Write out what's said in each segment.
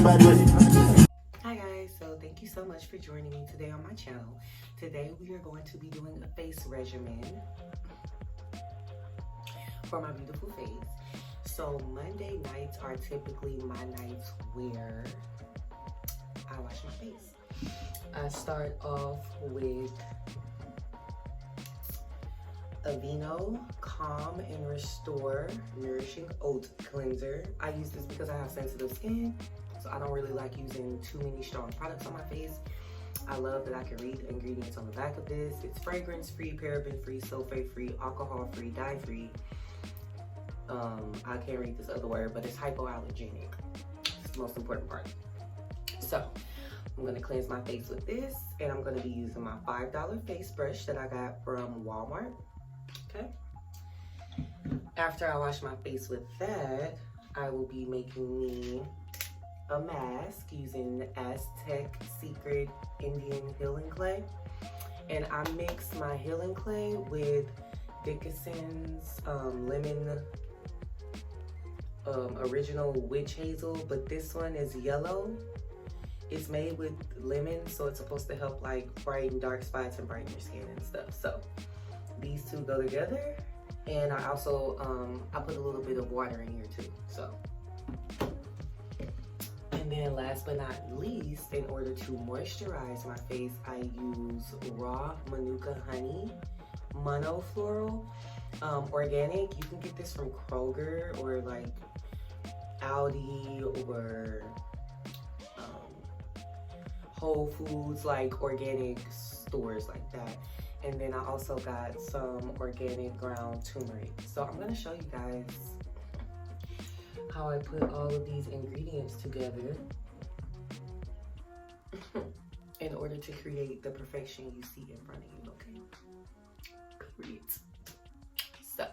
Hi guys, so thank you so much for joining me today on my channel. Today we are going to be doing a face regimen for my beautiful face. So Monday nights are typically my nights where I wash my face. I start off with AVEENO Calm and Restore Nourishing Oat Cleanser. I use this because I have sensitive skin, so I don't really like using too many strong products on my face. I love that I can read the ingredients on the back of this. It's fragrance-free, paraben-free, sulfate-free, alcohol-free, dye-free. I can't read this other word, but it's hypoallergenic. It's the most important part. So I'm gonna cleanse my face with this, and I'm gonna be using my $5 face brush that I got from Walmart. Okay. After I wash my face with that, I will be making me a mask using AZTEC Secret Indian Healing Clay. And I mix my healing clay with DICKINSONS lemon original witch hazel, but this one is yellow. It's made with lemon, so it's supposed to help like brighten dark spots and brighten your skin and stuff. So these two go together. And I also, I put a little bit of water in here too, so. And then last but not least, in order to moisturize my face, I use raw Manuka honey, MONOFLORAL, organic. You can get this from Kroger or like Aldi or Whole Foods, like organic stores like that. And then I also got some organic ground turmeric. So I'm gonna show you guys how I put all of these ingredients together in order to create the perfection you see in front of you, okay? Great. So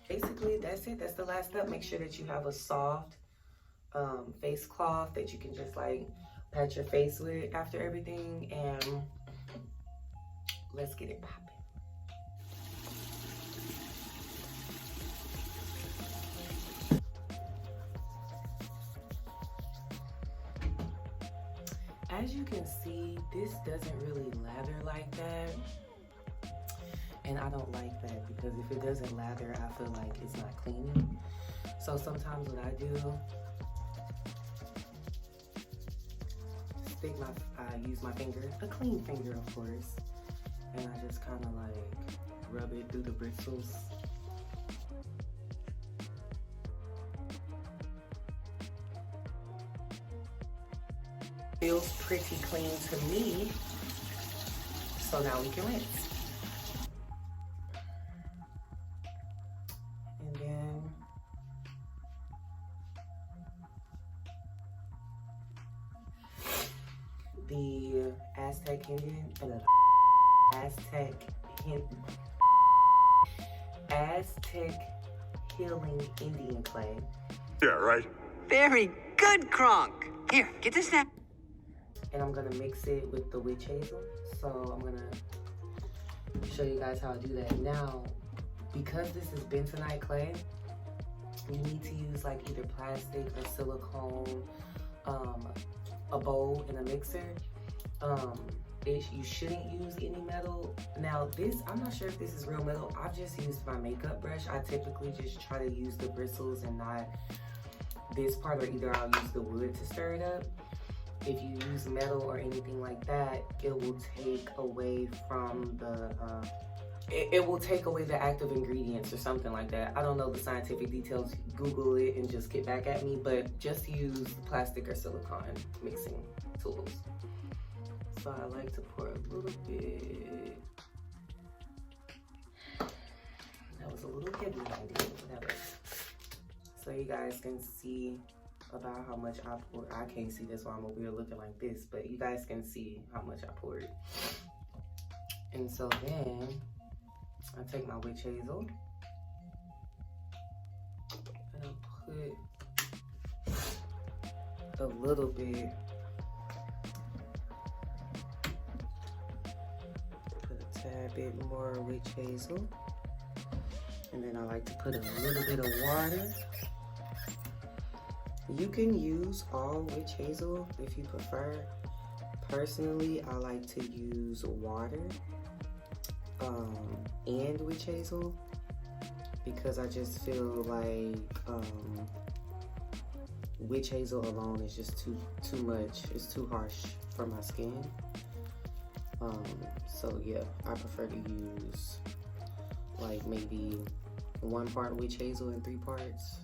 basically that's it, that's the last step. Make sure that you have a soft face cloth that you can just like pat your face with after everything, and let's get it popping. As you can see, this doesn't really lather like that. And I don't like that because if it doesn't lather, I feel like it's not cleaning. So sometimes what I do, I use my finger, a clean finger of course, and I just kind of like rub it through the bristles. Feels pretty clean to me. So now we can rinse. And then the AZTEC Healing Indian Clay. Yeah, right. Very good, Kronk. Here, get this now. And I'm gonna mix it with the witch hazel. So I'm gonna show you guys how I do that. Now, because this is bentonite clay, you need to use like either plastic or silicone, a bowl and a mixer. You shouldn't use any metal. Now this, I'm not sure if this is real metal. I've just used my makeup brush. I typically just try to use the bristles and not this part, or either I'll use the wood to stir it up. If you use metal or anything like that, it will take away from the, it will take away the active ingredients or something like that. I don't know the scientific details. Google it and just get back at me, but just use plastic or silicone mixing tools. So I like to pour a little bit. That was a little heavy, whatever. So you guys can see about how much I poured. I can't see this while I'm over here looking like this, but you guys can see how much I poured. And so then I take my witch hazel and I put a little bit, put a tad bit more witch hazel, and then I like to put a little bit of water. You can use all witch hazel if you prefer. Personally, I like to use water and witch hazel because I just feel like witch hazel alone is just too much. It's too harsh for my skin. So yeah, I prefer to use like maybe 1 part witch hazel and 3 parts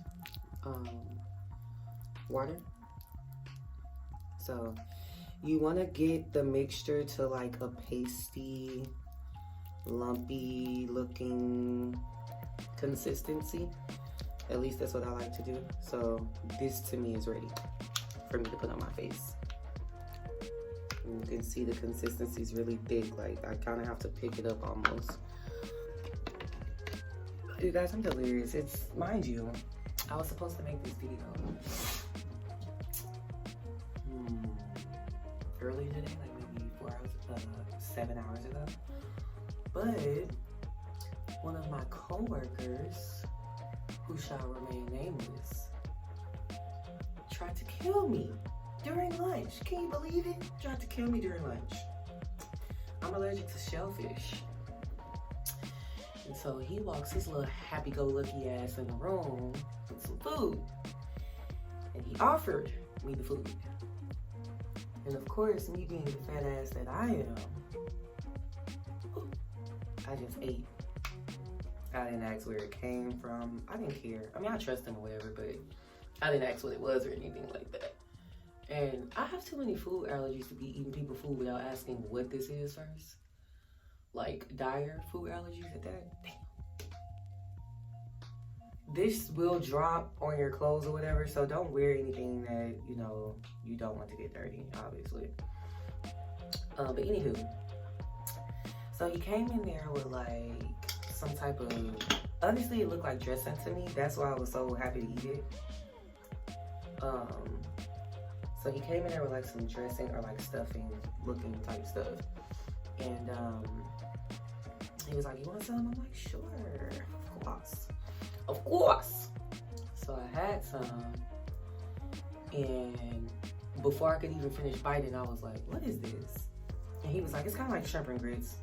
water. So you want to get the mixture to like a pasty, lumpy looking consistency. At least that's what I like to do. So this to me is ready for me to put on my face. And you can see the consistency is really thick. Like I kind of have to pick it up almost. You guys, I'm delirious. It's, mind you, I was supposed to make this video early today, like maybe 7 hours ago. But one of my co-workers, who shall remain nameless, tried to kill me during lunch. Can you believe it? Tried to kill me during lunch. I'm allergic to shellfish. And so he walks his little happy-go-lucky ass in the room with some food. And he offered me the food. And of course, me being the fat ass that I am, I just ate. I didn't ask where it came from. I didn't care. I mean, I trust him or whatever, but I didn't ask what it was or anything like that. And I have too many food allergies to be eating people's food without asking what this is first. Like dire food allergies at that. Damn. This will drop on your clothes or whatever, so don't wear anything that, you know, you don't want to get dirty, obviously. But anywho, so he came in there with like some type of, honestly it looked like dressing to me. That's why I was so happy to eat it. So he came in there with like some dressing or like stuffing looking type stuff. And he was like, you want some? I'm like, sure, of course. Of course. So I had some, and before I could even finish biting, I was like, what is this? And he was like, it's kind of like shrimp and grits.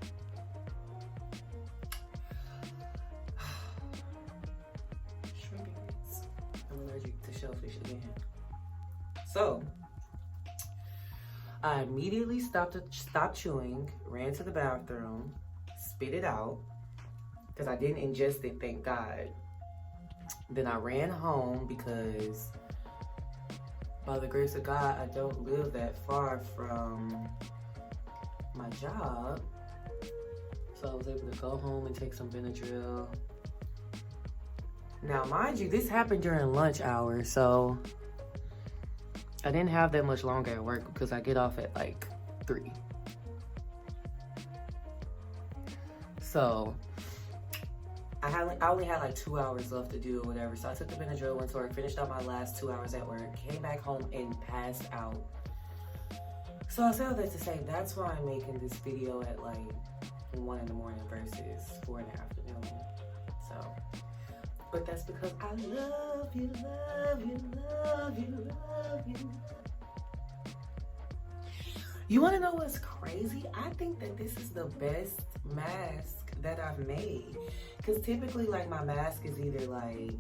Shrimp and grits. I'm allergic to shellfish again. So I immediately stopped chewing, ran to the bathroom, spit it out, because I didn't ingest it, thank God. Then I ran home because by the grace of God, I don't live that far from my job. So I was able to go home and take some Benadryl. Now, mind you, this happened during lunch hour, so I didn't have that much longer at work because I get off at like 3. So I only had like 2 hours left to do or whatever. So I took the Benadryl, went to work, finished up my last 2 hours at work, came back home and passed out. So I say all that to say, that's why I'm making this video at like 1 in the morning versus 4 in the afternoon. So, but that's because I love you, love you, love you, love you. You wanna know what's crazy? I think that this is the best mask that I've made. Cause typically like my mask is either like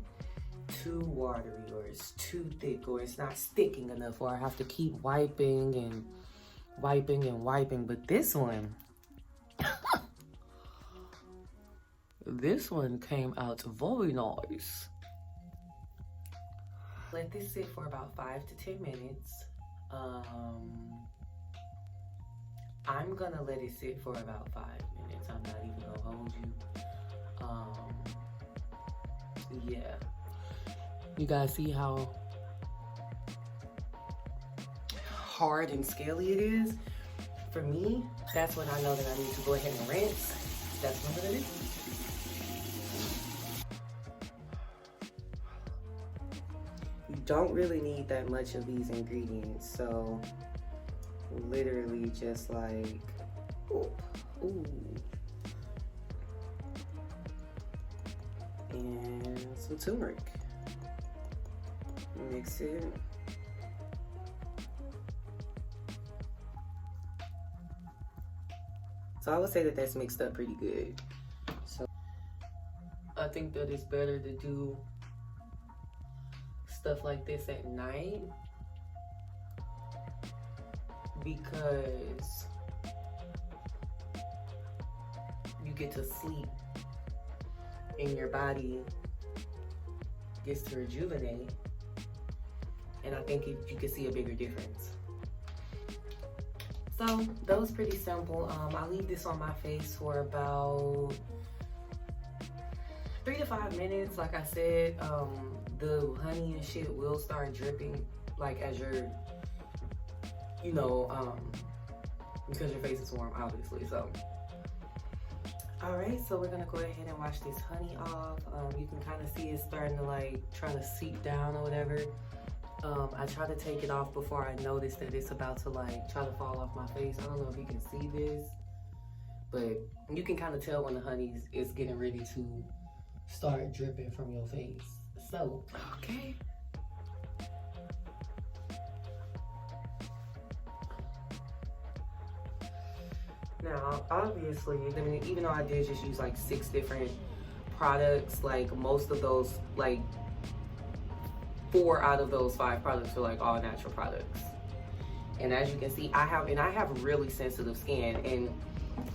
too watery or it's too thick or it's not sticking enough or I have to keep wiping and wiping and wiping. But this one, this one came out very nice. Let this sit for about 5 to 10 minutes. I'm gonna let it sit for about 5 minutes. I'm not even gonna hold you. Yeah. You guys see how hard and scaly it is? For me, that's when I know that I need to go ahead and rinse. That's what I'm gonna do. You don't really need that much of these ingredients, so literally just like, ooh. And some turmeric. Mix it. So I would say that that's mixed up pretty good. So I think that it's better to do stuff like this at night because you get to sleep and your body gets to rejuvenate, and I think you can see a bigger difference. So that was pretty simple. I'll leave this on my face for about 3 to 5 minutes. Like I said, the honey and shit will start dripping, like as you're, you know, because your face is warm, obviously. So, all right, so we're gonna go ahead and wash this honey off. You can kind of see it starting to like try to seep down or whatever. I try to take it off before I notice that it's about to like try to fall off my face. I don't know if you can see this, but you can kind of tell when the honey is getting ready to start dripping from your face. So, okay. Now, obviously, I mean, even though I did just use like 6 different products, like most of those, like 4 out of those 5 products are like all natural products. And as you can see, I have really sensitive skin, and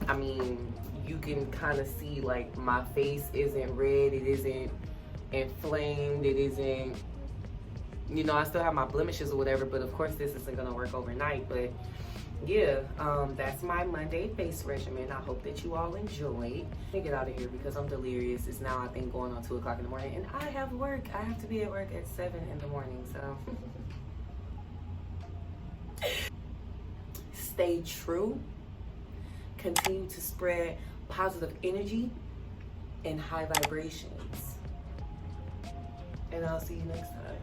I mean, you can kind of see like my face isn't red, it isn't inflamed, it isn't, you know, I still have my blemishes or whatever, but of course this isn't gonna work overnight. But yeah, that's my Monday face regimen. I hope that you all enjoyed. Let me get out of here because I'm delirious. It's now, I think, going on 2 o'clock in the morning, and I have work. I have to be at work at 7 in the morning, so. Stay true. Continue to spread positive energy and high vibrations. And I'll see you next time.